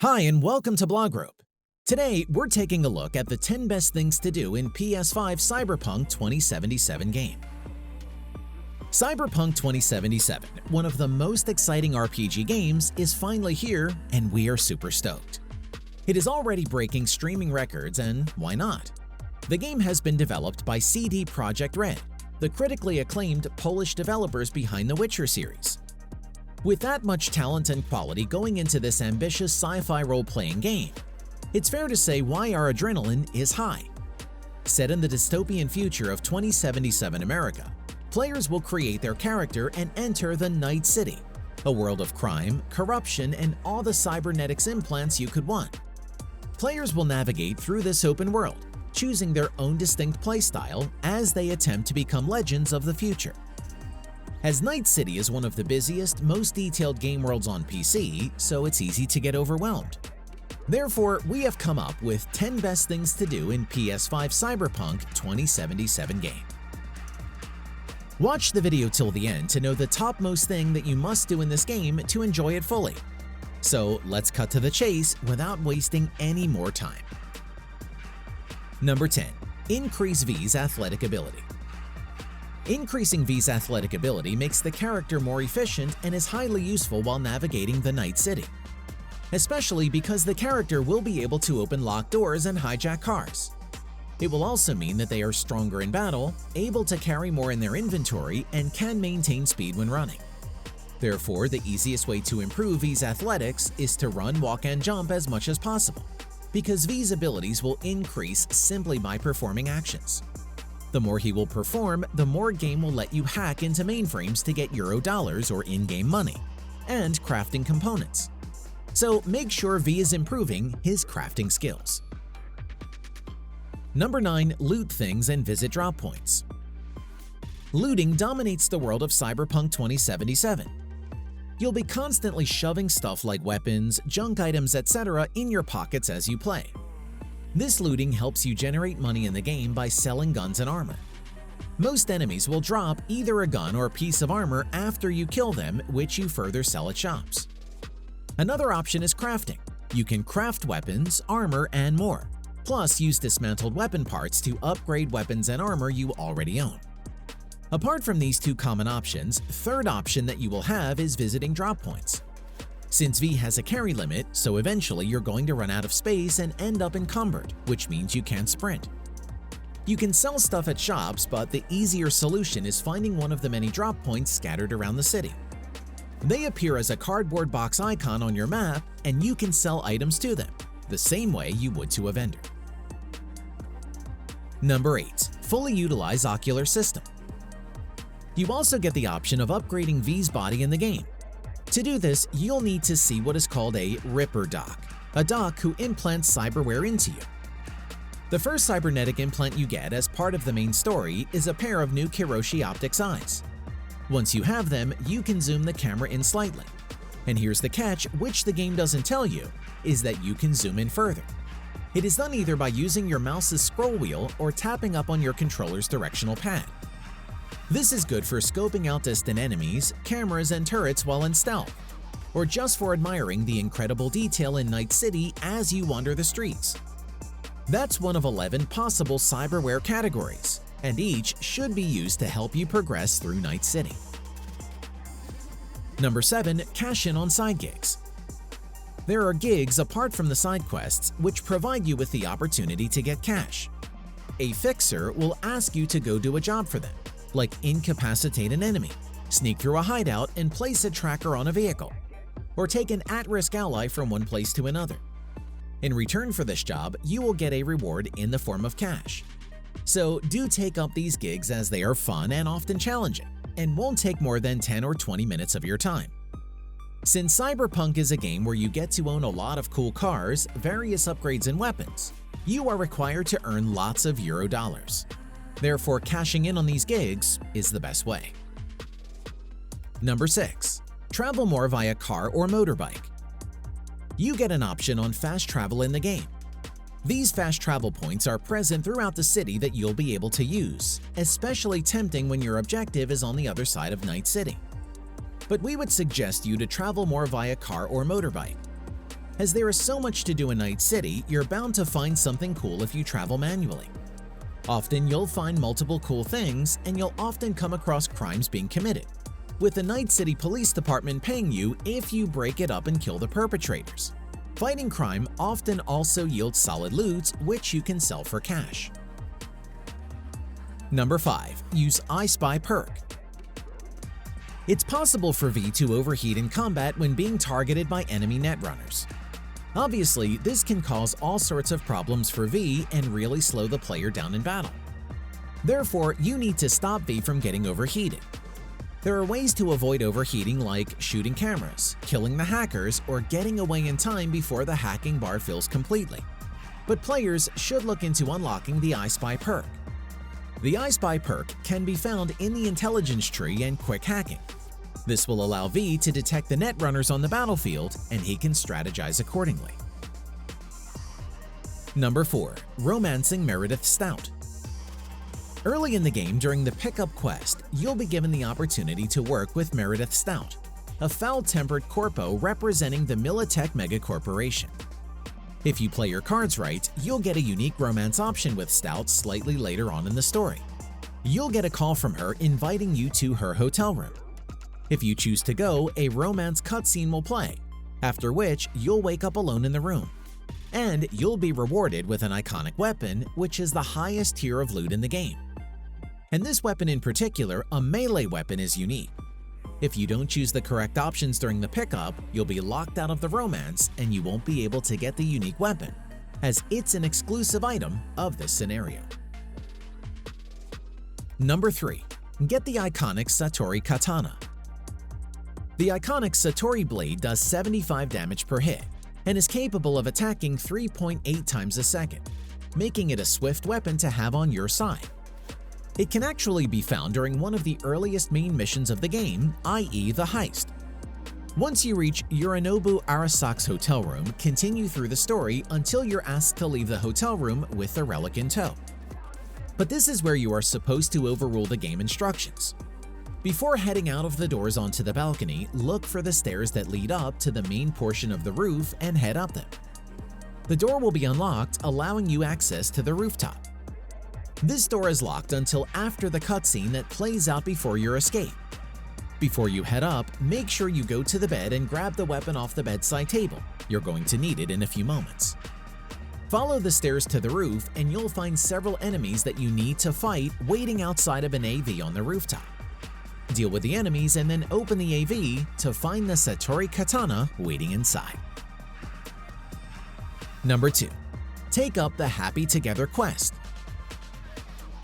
Hi and welcome to Blog Rope. Today, we're taking a look at the 10 best things to do in PS5 CyberPunk 2077 game. CyberPunk 2077, one of the most exciting RPG games, is finally here and we are super stoked. It is already breaking streaming records and why not? The game has been developed by CD Projekt Red, the critically acclaimed Polish developers behind the Witcher series. With that much talent and quality going into this ambitious sci-fi role-playing game, it's fair to say why our adrenaline is high. Set in the dystopian future of 2077 America, players will create their character and enter the Night City, a world of crime, corruption, and all the cybernetics implants you could want. Players will navigate through this open world, choosing their own distinct playstyle as they attempt to become legends of the future. As Night City is one of the busiest, most detailed game worlds on PC, so it's easy to get overwhelmed. Therefore, we have come up with 10 best things to do in PS5 CyberPunk 2077 game. Watch the video till the end to know the topmost thing that you must do in this game to enjoy it fully. So let's cut to the chase without wasting any more time. Number 10. Increase V's athletic ability. Increasing V's athletic ability makes the character more efficient and is highly useful while navigating the Night City, especially because the character will be able to open locked doors and hijack cars. It will also mean that they are stronger in battle, able to carry more in their inventory, and can maintain speed when running. Therefore, the easiest way to improve V's athletics is to run, walk, and jump as much as possible, because V's abilities will increase simply by performing actions. The more he will perform, the more game will let you hack into mainframes to get Euro dollars or in-game money, and crafting components. So make sure V is improving his crafting skills. Number 9. Loot things and visit drop points. Looting dominates the world of CyberPunk 2077. You'll be constantly shoving stuff like weapons, junk items, etc. in your pockets as you play. This looting helps you generate money in the game by selling guns and armor. Most enemies will drop either a gun or a piece of armor after you kill them, which you further sell at shops. Another option is crafting. You can craft weapons, armor, and more, plus use dismantled weapon parts to upgrade weapons and armor you already own. Apart from these two common options, third option that you will have is visiting drop points. Since V has a carry limit, so eventually you're going to run out of space and end up encumbered, which means you can't sprint. You can sell stuff at shops, but the easier solution is finding one of the many drop points scattered around the city. They appear as a cardboard box icon on your map, and you can sell items to them, the same way you would to a vendor. Number 8. Fully Utilize Ocular system. You also get the option of upgrading V's body in the game. To do this, you'll need to see what is called a Ripper doc, a doc who implants cyberware into you. The first cybernetic implant you get as part of the main story is a pair of new Kiroshi optics eyes. Once you have them, you can zoom the camera in slightly. And here's the catch, which the game doesn't tell you, is that you can zoom in further. It is done either by using your mouse's scroll wheel or tapping up on your controller's directional pad. This is good for scoping out distant enemies, cameras, and turrets while in stealth, or just for admiring the incredible detail in Night City as you wander the streets. That's one of 11 possible cyberware categories, and each should be used to help you progress through Night City. Number 7. Cash in on side gigs. There are gigs apart from the side quests which provide you with the opportunity to get cash. A fixer will ask you to go do a job for them, like incapacitate an enemy, sneak through a hideout and place a tracker on a vehicle, or take an at-risk ally from one place to another. In return for this job, you will get a reward in the form of cash. So do take up these gigs as they are fun and often challenging, and won't take more than 10 or 20 minutes of your time. Since CyberPunk is a game where you get to own a lot of cool cars, various upgrades, and weapons, you are required to earn lots of Euro dollars. Therefore, cashing in on these gigs is the best way. Number 6. Travel more via car or motorbike. You get an option on fast travel in the game. These fast travel points are present throughout the city that you'll be able to use, especially tempting when your objective is on the other side of Night City. But we would suggest you to travel more via car or motorbike. As there is so much to do in Night City, you're bound to find something cool if you travel manually. Often you'll find multiple cool things, and you'll often come across crimes being committed, with the Night City Police Department paying you if you break it up and kill the perpetrators. Fighting crime often also yields solid loot, which you can sell for cash. Number 5. Use I Spy perk. It's possible for V to overheat in combat when being targeted by enemy netrunners. Obviously, this can cause all sorts of problems for V and really slow the player down in battle. Therefore, you need to stop V from getting overheated. There are ways to avoid overheating, like shooting cameras, killing the hackers, or getting away in time before the hacking bar fills completely. But players should look into unlocking the I Spy perk. The I Spy perk can be found in the intelligence tree and quick hacking. This will allow V to detect the netrunners on the battlefield, and he can strategize accordingly. Number 4. Romancing Meredith Stout. Early in the game during the pickup quest, you'll be given the opportunity to work with Meredith Stout, a foul-tempered corpo representing the Militech megacorporation. If you play your cards right, you'll get a unique romance option with Stout slightly later on in the story. You'll get a call from her inviting you to her hotel room. If you choose to go, a romance cutscene will play, after which you'll wake up alone in the room. And you'll be rewarded with an iconic weapon, which is the highest tier of loot in the game. And this weapon in particular, a melee weapon, is unique. If you don't choose the correct options during the pickup, you'll be locked out of the romance and you won't be able to get the unique weapon, as it's an exclusive item of this scenario. Number 3. Get the iconic Satori Katana. The iconic Satori blade does 75 damage per hit and is capable of attacking 3.8 times a second, making it a swift weapon to have on your side. It can actually be found during one of the earliest main missions of the game, i.e. the heist. Once you reach Yorinobu Arasaki's hotel room, continue through the story until you're asked to leave the hotel room with the relic in tow. But this is where you are supposed to overrule the game instructions. Before heading out of the doors onto the balcony, look for the stairs that lead up to the main portion of the roof and head up them. The door will be unlocked, allowing you access to the rooftop. This door is locked until after the cutscene that plays out before your escape. Before you head up, make sure you go to the bed and grab the weapon off the bedside table. You're going to need it in a few moments. Follow the stairs to the roof and you'll find several enemies that you need to fight waiting outside of an AV on the rooftop. Deal with the enemies and then open the AV to find the Satori Katana waiting inside. Number 2. Take up the Happy Together quest.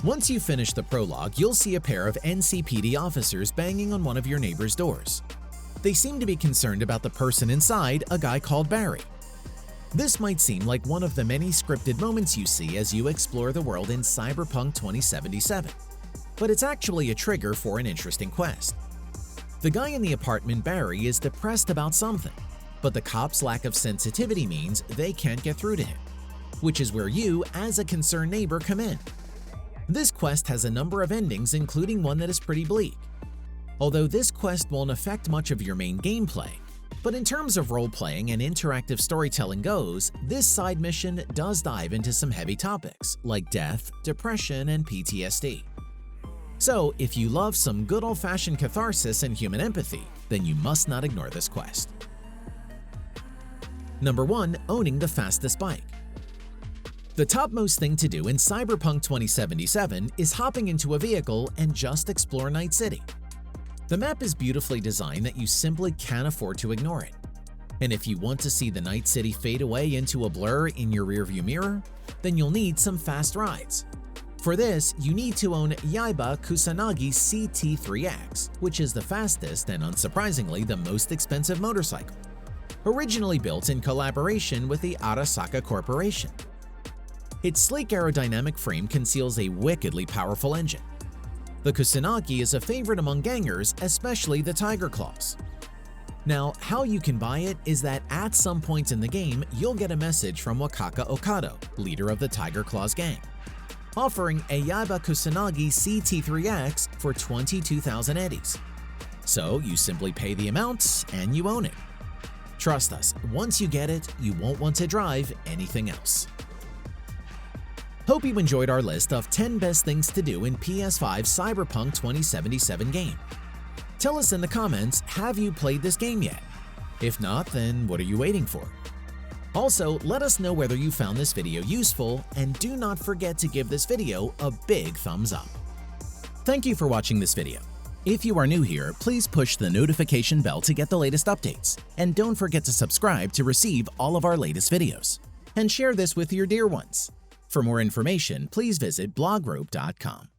Once you finish the prologue, you'll see a pair of NCPD officers banging on one of your neighbor's doors. They seem to be concerned about the person inside, a guy called Barry. This might seem like one of the many scripted moments you see as you explore the world in CyberPunk 2077. But it's actually a trigger for an interesting quest. The guy in the apartment, Barry, is depressed about something, but the cops' lack of sensitivity means they can't get through to him, which is where you, as a concerned neighbor, come in. This quest has a number of endings, including one that is pretty bleak. Although this quest won't affect much of your main gameplay, but in terms of role-playing and interactive storytelling goes, this side mission does dive into some heavy topics like death, depression, and PTSD. So, if you love some good old-fashioned catharsis and human empathy, then you must not ignore this quest. Number 1. Owning the fastest bike. The topmost thing to do in CyberPunk 2077 is hopping into a vehicle and just explore Night City. The map is beautifully designed that you simply can't afford to ignore it. And if you want to see the Night City fade away into a blur in your rearview mirror, then you'll need some fast rides. For this, you need to own Yaiba Kusanagi CT3X, which is the fastest and unsurprisingly the most expensive motorcycle, originally built in collaboration with the Arasaka Corporation. Its sleek aerodynamic frame conceals a wickedly powerful engine. The Kusanagi is a favorite among gangers, especially the Tiger Claws. Now, how you can buy it is that at some point in the game, you'll get a message from Wakaka Okado, leader of the Tiger Claws gang, offering a Yaiba Kusanagi CT3X for 22,000 eddies. So you simply pay the amounts and you own it. Trust us, once you get it, you won't want to drive anything else. Hope you enjoyed our list of 10 best things to do in PS5 CyberPunk 2077 game. Tell us in the comments, have you played this game yet? If not, then what are you waiting for? Also, let us know whether you found this video useful, and do not forget to give this video a big thumbs up. Thank you for watching this video. If you are new here, please push the notification bell to get the latest updates, and don't forget to subscribe to receive all of our latest videos. And share this with your dear ones. For more information, please visit blogrope.com.